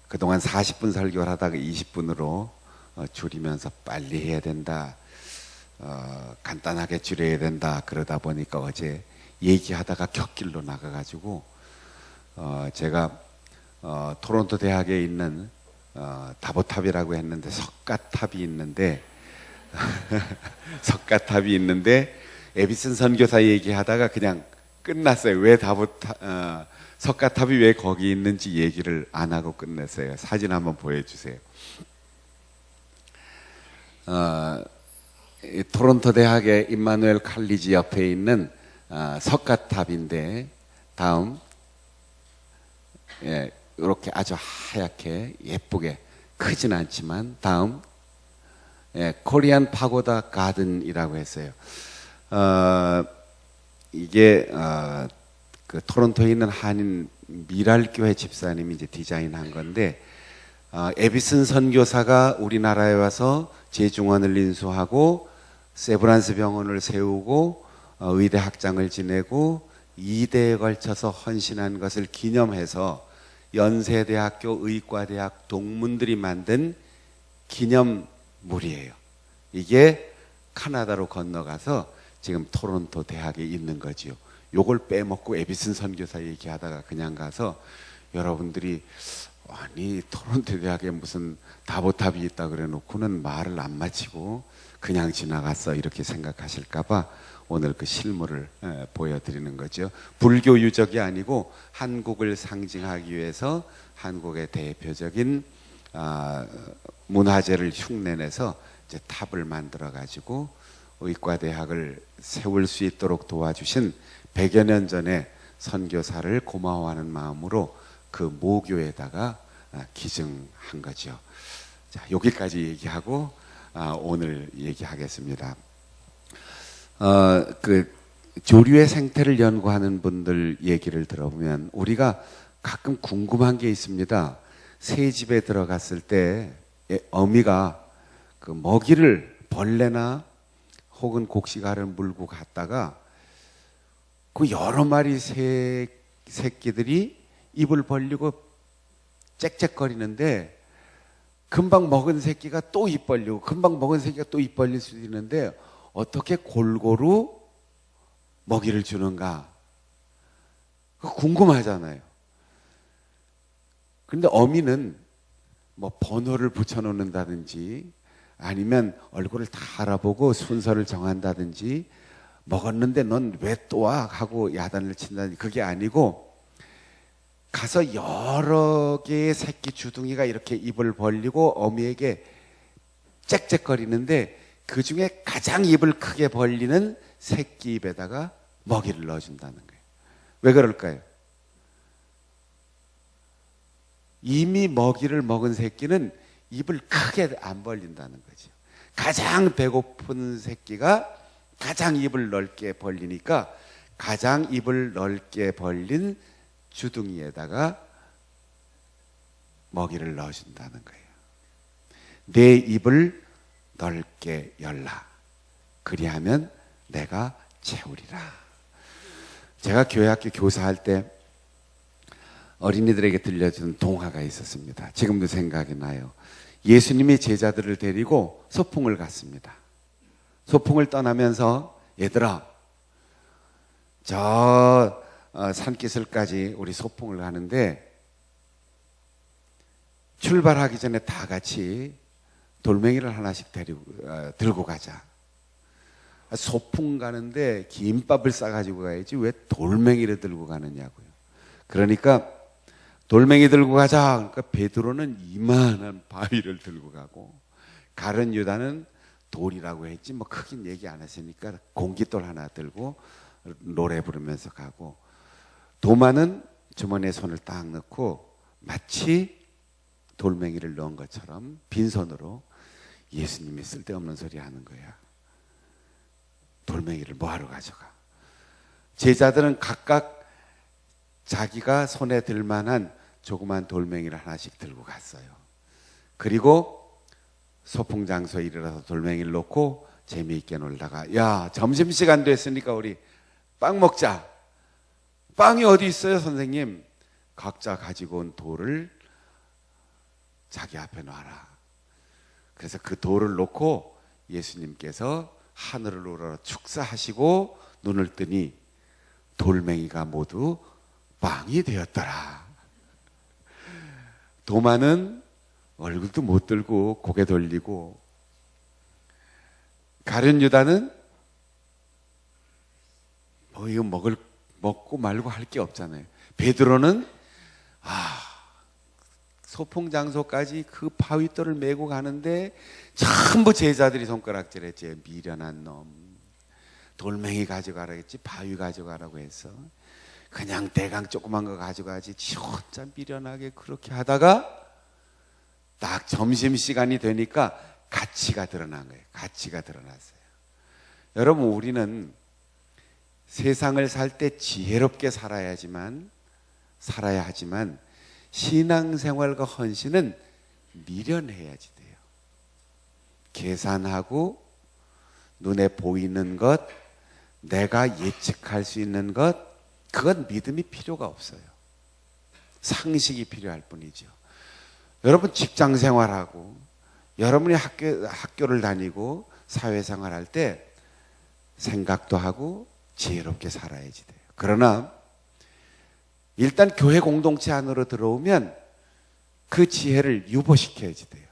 그동안 40분 설교를 하다가 20분으로 줄이면서 빨리 해야 된다, 간단하게 줄여야 된다 그러다 보니까 어제 얘기하다가 곁길로 나가가지고 제가 토론토 대학에 있는 다보탑이라고 했는데 석가탑이 있는데 석가탑이 있는데 에비슨 선교사 얘기하다가 그냥 끝났어요. 왜 석가탑이 왜 거기 있는지 얘기를 안 하고 끝냈어요. 사진 한번 보여주세요. 토론토 대학의 임마누엘 칼리지 옆에 있는 석가탑인데, 다음, 이렇게 아주 하얗게 예쁘게, 크진 않지만, 다음, 코리안 파고다 가든이라고 했어요. 이게 그 토론토에 있는 한인 미랄교회 집사님이 이제 디자인한 건데, 에비슨 선교사가 우리나라에 와서 재중원을 인수하고 세브란스 병원을 세우고 의대 학장을 지내고 2대에 걸쳐서 헌신한 것을 기념해서 연세대학교 의과대학 동문들이 만든 기념물이에요. 이게 카나다로 건너가서 지금 토론토 대학에 있는 거지요. 요걸 빼먹고 에비슨 선교사 얘기하다가 그냥 가서 여러분들이 아니 토론토 대학에 무슨 다보탑이 있다 그래 놓고는 말을 안 마치고 그냥 지나갔어 이렇게 생각하실까봐 오늘 그 실물을 보여드리는 거죠. 불교 유적이 아니고 한국을 상징하기 위해서 한국의 대표적인 문화재를 흉내내서 이제 탑을 만들어 가지고 의과대학을 세울 수 있도록 도와주신 100여 년 전에 선교사를 고마워하는 마음으로 그 모교에다가 기증한 거죠. 자, 여기까지 얘기하고 오늘 얘기하겠습니다. 그 조류의 생태를 연구하는 분들 얘기를 들어보면 우리가 가끔 궁금한 게 있습니다. 새 집에 들어갔을 때 어미가 그 먹이를 벌레나 혹은 곡식알을 물고 갔다가 그 여러 마리 새끼들이 입을 벌리고 짹짹거리는데 금방 먹은 새끼가 또 입 벌리고 금방 먹은 새끼가 또 입 벌릴 수도 있는데 어떻게 골고루 먹이를 주는가? 그거 궁금하잖아요. 그런데 어미는 뭐 번호를 붙여놓는다든지 아니면 얼굴을 다 알아보고 순서를 정한다든지 먹었는데 넌 왜 또 와? 하고 야단을 친다든지 그게 아니고 가서 여러 개의 새끼 주둥이가 이렇게 입을 벌리고 어미에게 짹짹거리는데 그 중에 가장 입을 크게 벌리는 새끼 입에다가 먹이를 넣어준다는 거예요. 왜 그럴까요? 이미 먹이를 먹은 새끼는 입을 크게 안 벌린다는 거죠. 가장 배고픈 새끼가 가장 입을 넓게 벌리니까 가장 입을 넓게 벌린 주둥이에다가 먹이를 넣어준다는 거예요. 내 입을 넓게 열라. 그리하면 내가 채우리라. 제가 교회학교 교사할 때 어린이들에게 들려주는 동화가 있었습니다. 지금도 생각이 나요. 예수님이 제자들을 데리고 소풍을 갔습니다. 소풍을 떠나면서 얘들아 저 산기슭까지 우리 소풍을 가는데 출발하기 전에 다 같이 돌멩이를 하나씩 들고 가자. 소풍 가는데 김밥을 싸가지고 가야지 왜 돌멩이를 들고 가느냐고요. 그러니까 돌멩이 들고 가자. 그러니까 베드로는 이만한 바위를 들고 가고 가룟 유다는 돌이라고 했지 뭐 크긴 얘기 안 했으니까 공깃돌 하나 들고 노래 부르면서 가고 도마는 주머니에 손을 딱 넣고 마치 돌멩이를 넣은 것처럼 빈손으로 예수님이 쓸데없는 소리 하는 거야. 돌멩이를 뭐하러 가져가? 제자들은 각각 자기가 손에 들 만한 조그만 돌멩이를 하나씩 들고 갔어요. 그리고 소풍 장소에 이르러서 돌멩이를 놓고 재미있게 놀다가 야 점심시간 됐으니까 우리 빵 먹자. 빵이 어디 있어요 선생님? 각자 가지고 온 돌을 자기 앞에 놔라. 그래서 그 돌을 놓고 예수님께서 하늘을 우러러 축사하시고 눈을 뜨니 돌멩이가 모두 빵이 되었더라. 도마는 얼굴도 못 들고 고개 돌리고, 가룟 유다는 뭐 이거 먹고 말고 할 게 없잖아요. 베드로는 소풍 장소까지 그 바위돌을 메고 가는데 전부 제자들이 손가락질했지. 미련한 놈, 돌멩이 가져가라겠지, 바위 가져가라고 해서 그냥 대강 조그만 거 가져가지, 진짜 미련하게 그렇게 하다가 딱 점심시간이 되니까 가치가 드러난 거예요. 가치가 드러났어요. 여러분, 우리는 세상을 살 때 지혜롭게 살아야 하지만 신앙생활과 헌신은 미련해야지 돼요. 계산하고 눈에 보이는 것, 내가 예측할 수 있는 것, 그건 믿음이 필요가 없어요. 상식이 필요할 뿐이죠. 여러분 직장생활하고 여러분이 학교를 다니고 사회생활할 때 생각도 하고 지혜롭게 살아야지 돼요. 그러나 일단 교회 공동체 안으로 들어오면 그 지혜를 유보시켜야지 돼요.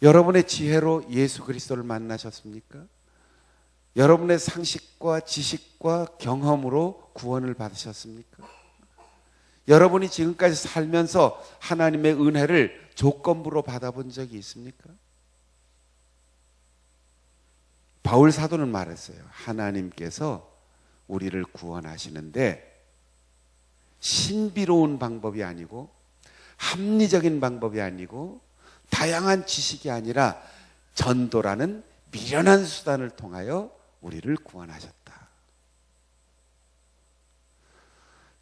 여러분의 지혜로 예수 그리스도를 만나셨습니까? 여러분의 상식과 지식과 경험으로 구원을 받으셨습니까? 여러분이 지금까지 살면서 하나님의 은혜를 조건부로 받아본 적이 있습니까? 바울 사도는 말했어요. 하나님께서 우리를 구원하시는데 신비로운 방법이 아니고 합리적인 방법이 아니고 다양한 지식이 아니라 전도라는 미련한 수단을 통하여 우리를 구원하셨다.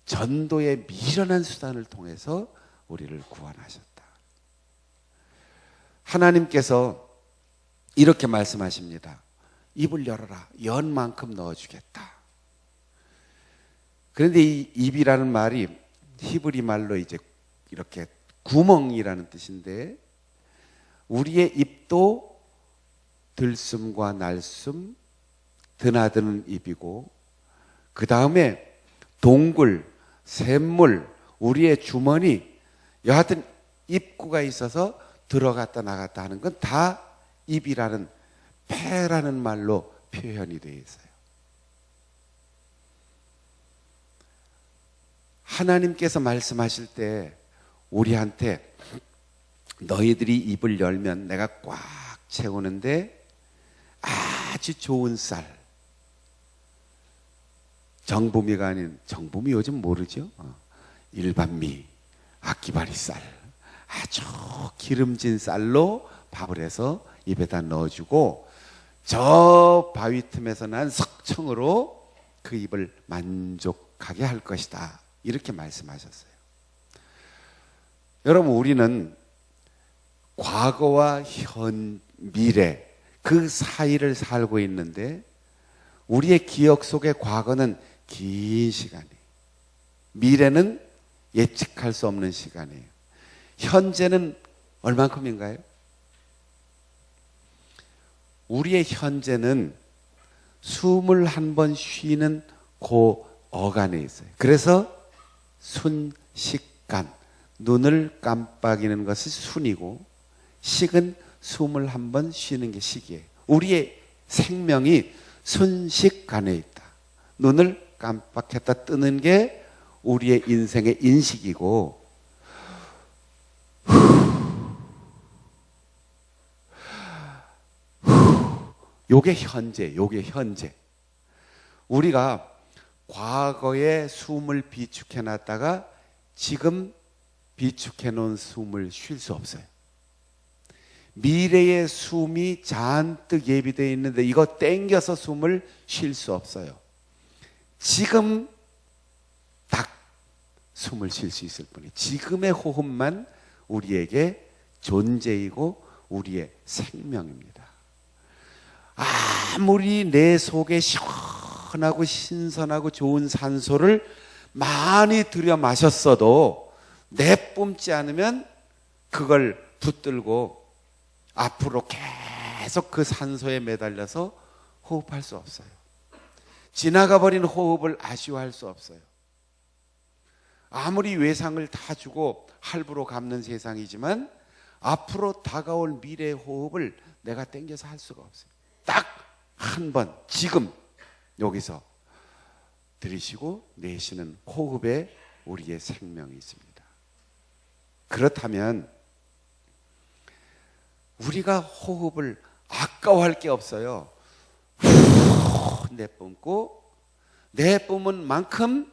전도의 미련한 수단을 통해서 우리를 구원하셨다. 하나님께서 이렇게 말씀하십니다. 입을 열어라. 연 만큼 넣어주겠다. 그런데 이 입이라는 말이 히브리 말로 이제 이렇게 구멍이라는 뜻인데, 우리의 입도 들숨과 날숨, 드나드는 입이고, 그 다음에 동굴, 샘물, 우리의 주머니, 여하튼 입구가 있어서 들어갔다 나갔다 하는 건 다 입이라는, 폐라는 말로 표현이 되어 있어요. 하나님께서 말씀하실 때 우리한테 너희들이 입을 열면 내가 꽉 채우는데 아주 좋은 쌀, 정부미가 아닌, 정부미 요즘 모르죠? 일반 미, 아끼바리 쌀, 아주 기름진 쌀로 밥을 해서 입에다 넣어주고 저 바위 틈에서 난 석청으로 그 입을 만족하게 할 것이다. 이렇게 말씀하셨어요. 여러분, 우리는 과거와 현, 미래 그 사이를 살고 있는데 우리의 기억 속에 과거는 긴 시간이에요. 미래는 예측할 수 없는 시간이에요. 현재는 얼만큼인가요? 우리의 현재는 숨을 한 번 쉬는 그 어간에 있어요. 그래서 순식간, 눈을 깜빡이는 것이 순이고 식은 숨을 한 번 쉬는 게 식이에요. 우리의 생명이 순식간에 있다. 눈을 깜빡했다 뜨는 게 우리의 인생의 인식이고, 요게 현재, 요게 현재. 우리가 과거에 숨을 비축해 놨다가 지금 비축해 놓은 숨을 쉴 수 없어요. 미래의 숨이 잔뜩 예비되어 있는데 이거 땡겨서 숨을 쉴 수 없어요. 지금 딱 숨을 쉴 수 있을 뿐이에요. 지금의 호흡만 우리에게 존재이고 우리의 생명입니다. 아무리 내 속에 시원하고 신선하고 좋은 산소를 많이 들여 마셨어도 내뿜지 않으면 그걸 붙들고 앞으로 계속 그 산소에 매달려서 호흡할 수 없어요. 지나가 버린 호흡을 아쉬워할 수 없어요. 아무리 외상을 다 주고 할부로 갚는 세상이지만 앞으로 다가올 미래의 호흡을 내가 땡겨서 할 수가 없어요. 딱 한 번 지금 여기서 들이쉬고 내쉬는 호흡에 우리의 생명이 있습니다. 그렇다면 우리가 호흡을 아까워할 게 없어요. 후 내뿜고 내뿜은 만큼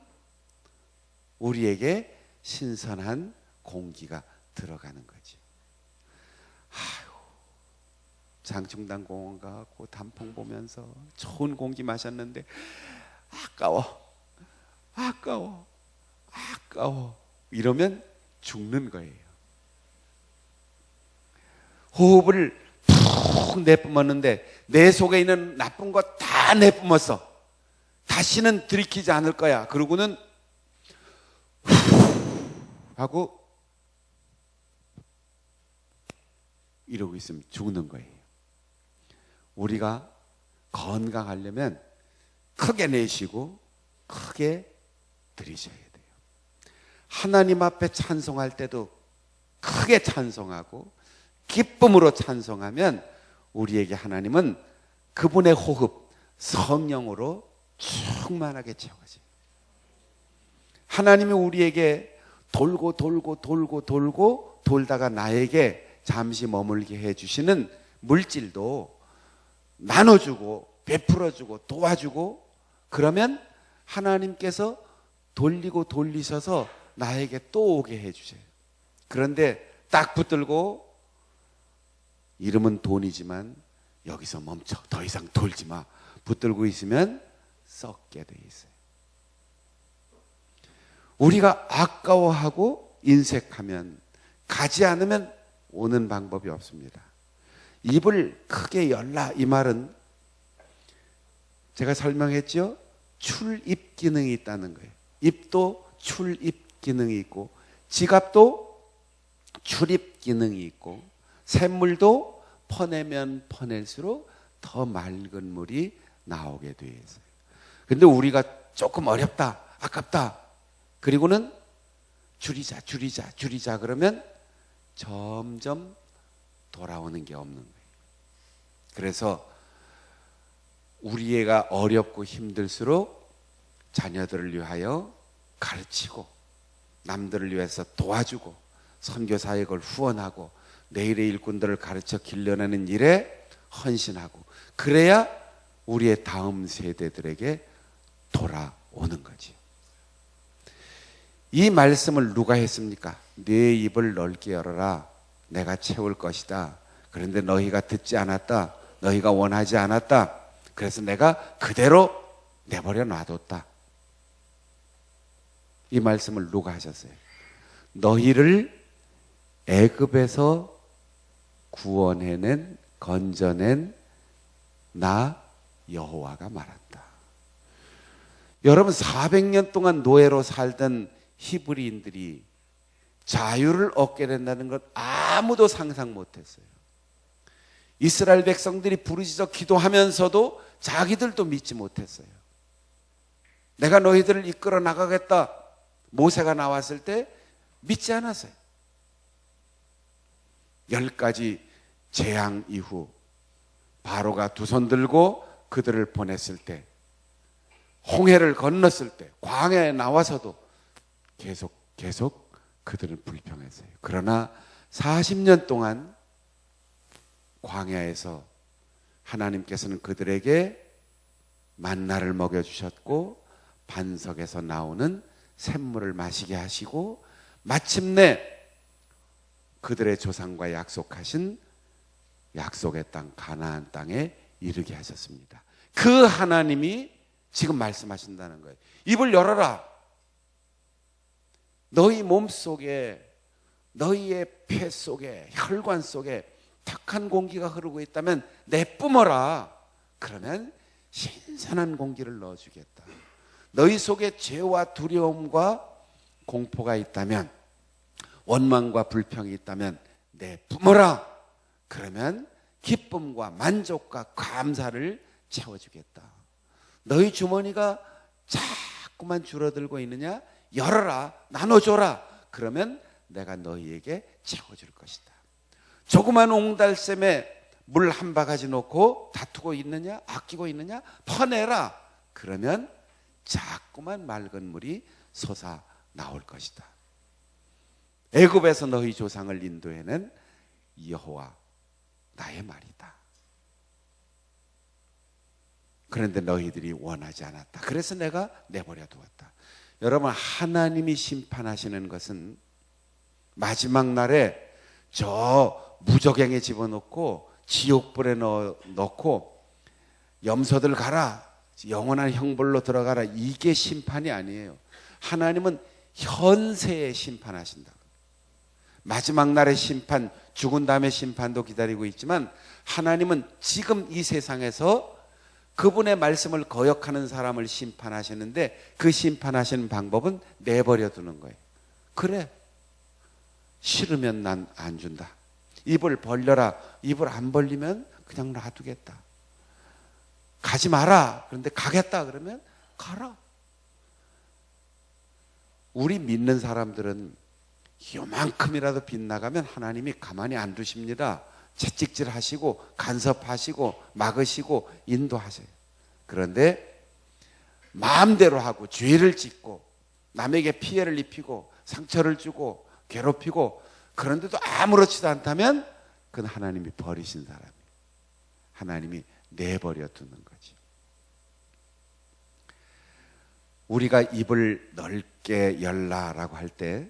우리에게 신선한 공기가 들어가는 거지. 아유, 장충당 공원 가고 단풍 보면서 좋은 공기 마셨는데 아까워 이러면 죽는 거예요. 호흡을 푹 내뿜었는데 내 속에 있는 나쁜 거 다 내뿜었어. 다시는 들이키지 않을 거야. 그러고는 하고 이러고 있으면 죽는 거예요. 우리가 건강하려면 크게 내쉬고 크게 들이셔야 돼요. 하나님 앞에 찬송할 때도 크게 찬송하고 기쁨으로 찬송하면 우리에게 하나님은 그분의 호흡, 성령으로 충만하게 채워져요. 하나님이 우리에게 돌고 돌다가 나에게 잠시 머물게 해주시는 물질도 나눠주고 베풀어주고 도와주고 그러면 하나님께서 돌리고 돌리셔서 나에게 또 오게 해주세요. 그런데 딱 붙들고 이름은 돈이지만 여기서 멈춰, 더 이상 돌지 마, 붙들고 있으면 썩게 돼 있어요. 우리가 아까워하고 인색하면 가지 않으면 오는 방법이 없습니다. 입을 크게 열라, 이 말은 제가 설명했죠. 출입 기능이 있다는 거예요. 입도 출입 기능이 있고 지갑도 출입 기능이 있고 샘물도 퍼내면 퍼낼수록 더 맑은 물이 나오게 돼 있어요. 근데 우리가 조금 어렵다, 아깝다, 그리고는 줄이자 그러면 점점 돌아오는 게 없는 거예요. 그래서 우리 애가 어렵고 힘들수록 자녀들을 위하여 가르치고 남들을 위해서 도와주고 선교 사역을 후원하고 내일의 일꾼들을 가르쳐 길러내는 일에 헌신하고 그래야 우리의 다음 세대들에게 돌아오는 거지. 이 말씀을 누가 했습니까? 네 입을 넓게 열어라, 내가 채울 것이다. 그런데 너희가 듣지 않았다, 너희가 원하지 않았다. 그래서 내가 그대로 내버려 놔뒀다. 이 말씀을 누가 하셨어요? 너희를 애굽에서 구원해낸, 건져낸 나 여호와가 말한다. 여러분, 400년 동안 노예로 살던 히브리인들이 자유를 얻게 된다는 것 아무도 상상 못했어요. 이스라엘 백성들이 부르짖어 기도하면서도 자기들도 믿지 못했어요. 내가 너희들을 이끌어 나가겠다, 모세가 나왔을 때 믿지 않았어요. 10가지 재앙 이후 바로가 두 손 들고 그들을 보냈을 때, 홍해를 건넜을 때, 광야에 나와서도 계속 그들은 불평했어요. 그러나 40년 동안 광야에서 하나님께서는 그들에게 만나를 먹여주셨고 반석에서 나오는 샘물을 마시게 하시고 마침내 그들의 조상과 약속하신 약속의 땅 가나안 땅에 이르게 하셨습니다. 그 하나님이 지금 말씀하신다는 거예요. 입을 열어라. 너희 몸속에, 너희의 폐 속에, 혈관 속에 탁한 공기가 흐르고 있다면 내뿜어라. 그러면 신선한 공기를 넣어주겠다. 너희 속에 죄와 두려움과 공포가 있다면, 원망과 불평이 있다면 내 부모라. 그러면 기쁨과 만족과 감사를 채워주겠다. 너희 주머니가 자꾸만 줄어들고 있느냐? 열어라, 나눠줘라. 그러면 내가 너희에게 채워줄 것이다. 조그만 옹달샘에 물 한 바가지 놓고 다투고 있느냐? 아끼고 있느냐? 퍼내라. 그러면 자꾸만 맑은 물이 솟아 나올 것이다. 애굽에서 너희 조상을 인도해낸 여호와 나의 말이다. 그런데 너희들이 원하지 않았다. 그래서 내가 내버려 두었다. 여러분, 하나님이 심판하시는 것은 마지막 날에 저 무저갱에 집어넣고 지옥불에 넣고 염소들 가라, 영원한 형벌로 들어가라, 이게 심판이 아니에요. 하나님은 현세에 심판하신다. 마지막 날의 심판, 죽은 다음의 심판도 기다리고 있지만 하나님은 지금 이 세상에서 그분의 말씀을 거역하는 사람을 심판하시는데, 그 심판하시는 방법은 내버려 두는 거예요. 그래, 싫으면 난 안 준다. 입을 벌려라. 입을 안 벌리면 그냥 놔두겠다. 가지 마라. 그런데 가겠다 그러면 가라. 우리 믿는 사람들은 요만큼이라도 빗나가면 하나님이 가만히 안 두십니다. 채찍질 하시고 간섭하시고 막으시고 인도하세요. 그런데 마음대로 하고 죄를 짓고 남에게 피해를 입히고 상처를 주고 괴롭히고 그런데도 아무렇지도 않다면 그건 하나님이 버리신 사람이에요. 하나님이 내버려 두는 거지. 우리가 입을 넓게 열라라고 할 때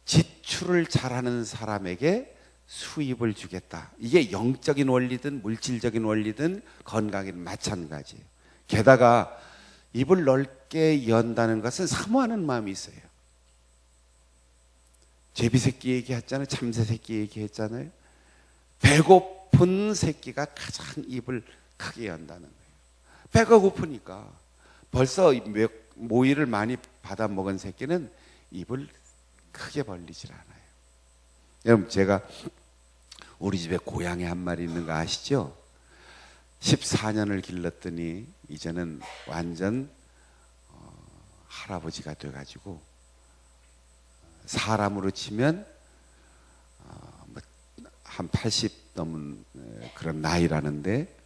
지출을 잘하는 사람에게 수입을 주겠다. 이게 영적인 원리든 물질적인 원리든 건강이든 마찬가지예요. 게다가 입을 넓게 연다는 것은 사모하는 마음이 있어요. 제비새끼 얘기했잖아요. 참새새끼 얘기했잖아요. 배고픈 새끼가 가장 입을 크게 연다는 거예요. 배가 고프니까. 벌써 모이를 많이 받아 먹은 새끼는 입을 크게 벌리질 않아요. 여러분, 제가 우리 집에 고양이 한 마리 있는 거 아시죠? 14년을 길렀더니 이제는 완전 할아버지가 돼가지고, 사람으로 치면 한 80 넘은 그런 나이라는데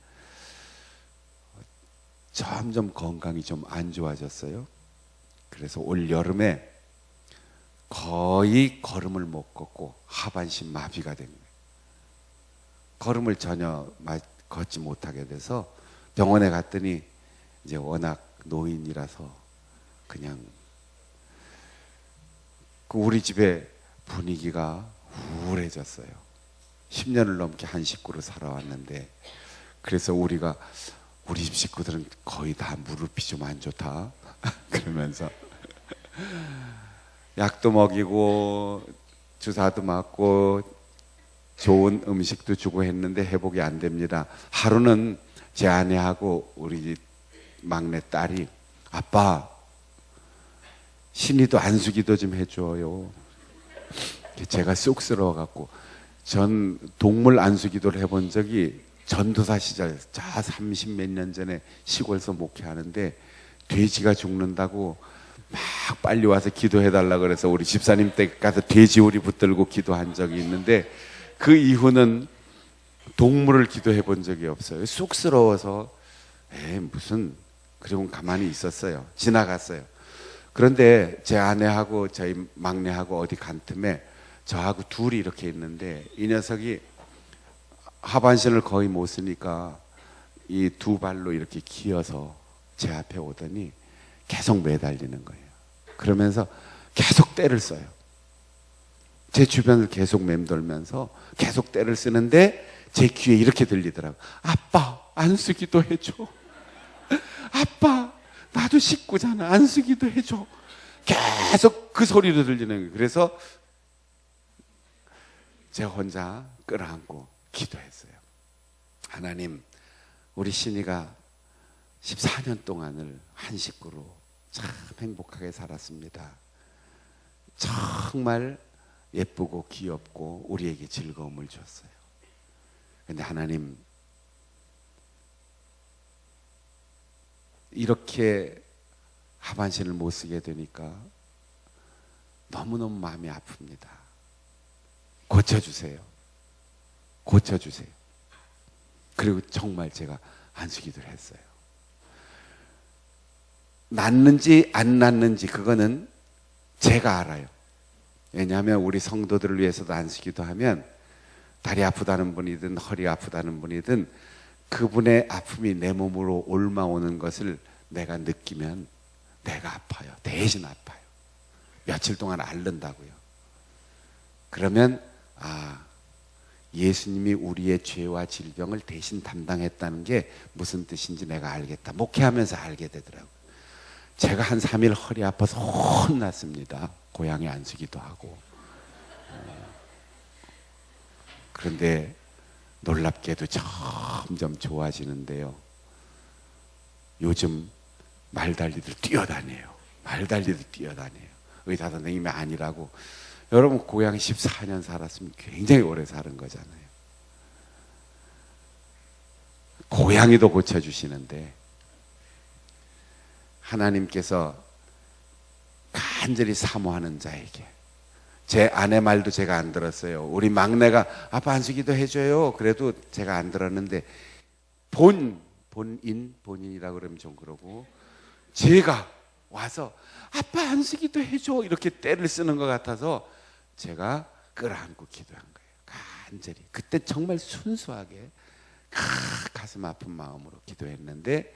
점점 건강이 좀 안 좋아졌어요. 그래서 올 여름에 거의 걸음을 못 걷고 하반신 마비가 된 거예요. 걸음을 전혀 걷지 못하게 돼서 병원에 갔더니 이제 워낙 노인이라서 그냥 우리 집의 분위기가 우울해졌어요. 10년을 넘게 한 식구로 살아왔는데, 그래서 우리가 우리 집 식구들은 거의 다 무릎이 좀 안 좋다 그러면서 약도 먹이고 주사도 맞고 좋은 음식도 주고 했는데 회복이 안 됩니다. 하루는 제 아내하고 우리 집 막내 딸이 아빠 신이도 안수기도 좀 해줘요. 제가 쑥스러워 갖고, 전 동물 안수기도를 해본 적이 전도사 시절, 자 30몇 년 전에 시골에서 목회하는데 돼지가 죽는다고 막 빨리 와서 기도해달라 그래서 우리 집사님 댁 가서 돼지우리 붙들고 기도한 적이 있는데, 그 이후는 동물을 기도해 본 적이 없어요. 쑥스러워서 무슨, 그리고 가만히 있었어요. 지나갔어요. 그런데 제 아내하고 저희 막내하고 어디 간 틈에 저하고 둘이 이렇게 있는데, 이 녀석이 하반신을 거의 못 쓰니까 이 두 발로 이렇게 기어서 제 앞에 오더니 계속 매달리는 거예요. 그러면서 계속 떼를 써요. 제 주변을 계속 맴돌면서 계속 떼를 쓰는데 제 귀에 이렇게 들리더라고요. 아빠 안수기도 해줘. 아빠 나도 식구잖아, 안수기도 해줘. 계속 그 소리로 들리는 거예요. 그래서 제가 혼자 끌어안고 기도했어요. 하나님, 우리 신이가 14년 동안을 한 식구로 참 행복하게 살았습니다. 정말 예쁘고 귀엽고 우리에게 즐거움을 줬어요. 근데 하나님 이렇게 하반신을 못 쓰게 되니까 너무너무 마음이 아픕니다. 고쳐주세요. 고쳐주세요. 그리고 정말 제가 안수기도를 했어요. 낫는지 안 낫는지 그거는 제가 알아요. 왜냐하면 우리 성도들을 위해서도 안수기도 하면 다리 아프다는 분이든 허리 아프다는 분이든 그분의 아픔이 내 몸으로 옮아오는 것을 내가 느끼면 내가 아파요. 대신 아파요. 며칠 동안 앓는다고요. 그러면 예수님이 우리의 죄와 질병을 대신 담당했다는 게 무슨 뜻인지 내가 알겠다. 목회하면서 알게 되더라고요. 제가 한 3일 허리 아파서 혼났습니다. 고향에 안수기도 하고. 그런데 놀랍게도 점점 좋아지는데요. 요즘 말달리들 뛰어다녀요. 말달리들 뛰어다녀요. 의사 선생님이 아니라고. 여러분 고향에 14년 살았으면 굉장히 오래 사는 거잖아요. 고양이도 고쳐주시는데 하나님께서 간절히 사모하는 자에게, 제 아내 말도 제가 안 들었어요. 우리 막내가 아빠 안수기도 해줘요. 그래도 제가 안 들었는데 본인이라고 그러면 좀 그러고 제가 와서 아빠 안수기도 해줘 이렇게 떼를 쓰는 것 같아서 제가 끌어안고 기도한 거예요. 간절히. 그때 정말 순수하게 가슴 아픈 마음으로 기도했는데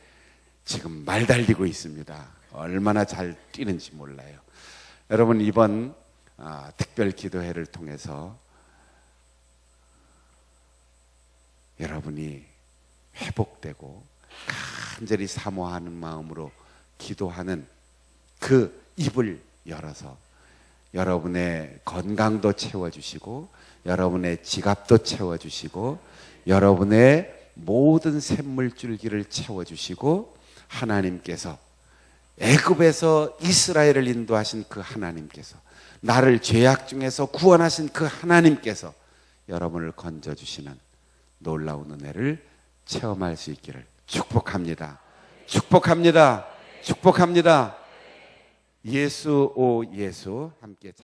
지금 말 달리고 있습니다. 얼마나 잘 뛰는지 몰라요. 여러분 이번 특별 기도회를 통해서 여러분이 회복되고 간절히 사모하는 마음으로 기도하는 그 입을 열어서 여러분의 건강도 채워주시고 여러분의 지갑도 채워주시고 여러분의 모든 샘물줄기를 채워주시고 하나님께서 애굽에서 이스라엘을 인도하신 그 하나님께서 나를 죄악 중에서 구원하신 그 하나님께서 여러분을 건져주시는 놀라운 은혜를 체험할 수 있기를 축복합니다. 축복합니다. 축복합니다. 예수 오 예수 함께